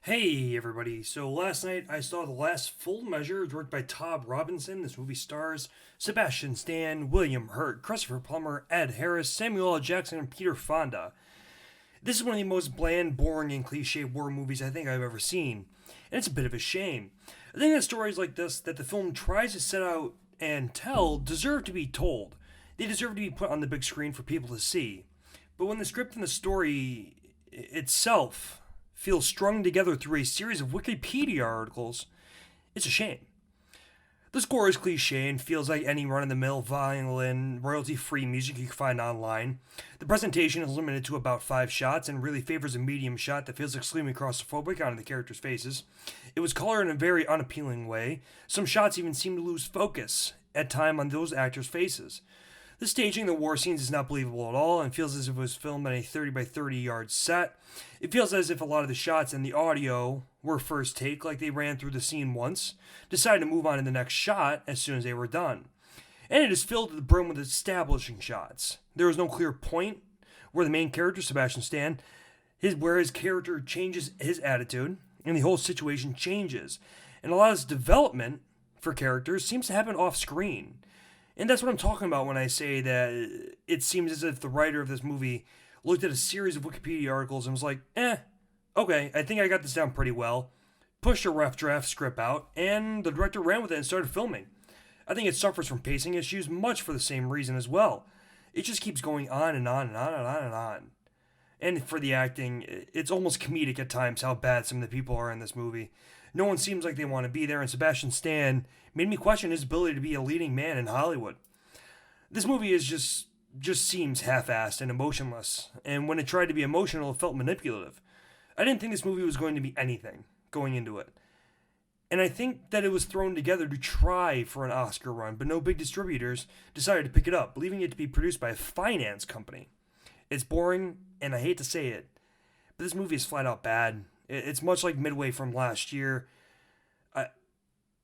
Hey everybody, so last night I saw The Last Full Measure, directed by Todd Robinson. This movie stars Sebastian Stan, William Hurt, Christopher Plummer, Ed Harris, Samuel L. Jackson, and Peter Fonda. This is one of the most bland, boring, and cliche war movies I think I've ever seen, and it's a bit of a shame. I think that stories like this, that the film tries to set out and tell, deserve to be told. They deserve to be put on the big screen for people to see. But when the script and the story itself feels strung together through a series of Wikipedia articles, it's a shame. The score is cliche and feels like any run of the mill violin, royalty free music you can find online. The presentation is limited to about 5 shots and really favors a medium shot that feels extremely claustrophobic onto the characters' faces. It was colored in a very unappealing way. Some shots even seem to lose focus at time on those actors' faces. The staging of the war scenes is not believable at all and feels as if it was filmed on a 30 by 30 yard set. It feels as if a lot of the shots and the audio were first take, like they ran through the scene once, decided to move on to the next shot as soon as they were done. And it is filled to the brim with establishing shots. There is no clear point where the main character, Sebastian Stan, where his character changes his attitude and the whole situation changes. And a lot of this development for characters seems to happen off screen. And that's what I'm talking about when I say that it seems as if the writer of this movie looked at a series of Wikipedia articles and was like, okay, I think I got this down pretty well. Pushed a rough draft script out, and the director ran with it and started filming. I think it suffers from pacing issues, much for the same reason as well. It just keeps going on and on and on and on and on. And for the acting, it's almost comedic at times how bad some of the people are in this movie. No one seems like they want to be there, and Sebastian Stan made me question his ability to be a leading man in Hollywood. This movie is just seems half-assed and emotionless, and when it tried to be emotional, it felt manipulative. I didn't think this movie was going to be anything going into it. And I think that it was thrown together to try for an Oscar run, but no big distributors decided to pick it up, believing it to be produced by a finance company. It's boring, and I hate to say it, but this movie is flat out bad. It's much like Midway from last year.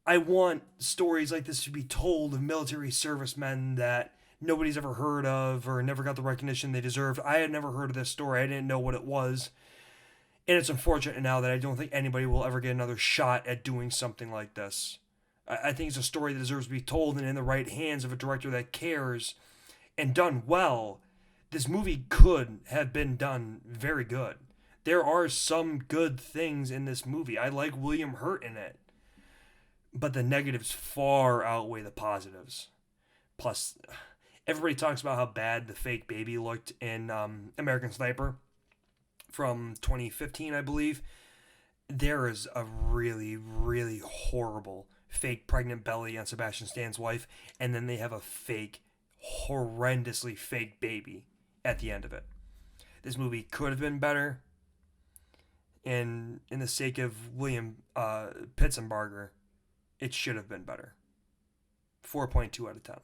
I want stories like this to be told of military servicemen that nobody's ever heard of or never got the recognition they deserved. I had never heard of this story. I didn't know what it was. And it's unfortunate now that I don't think anybody will ever get another shot at doing something like this. I think it's a story that deserves to be told, and in the right hands of a director that cares and done well, this movie could have been done very good. There are some good things in this movie. I like William Hurt in it. But the negatives far outweigh the positives. Plus, everybody talks about how bad the fake baby looked in American Sniper from 2015, I believe. There is a really, really horrible fake pregnant belly on Sebastian Stan's wife, and then they have a fake, horrendously fake baby at the end of it. This movie could have been better, and in the sake of William Pitzenbarger, it should have been better. 4.2 out of 10.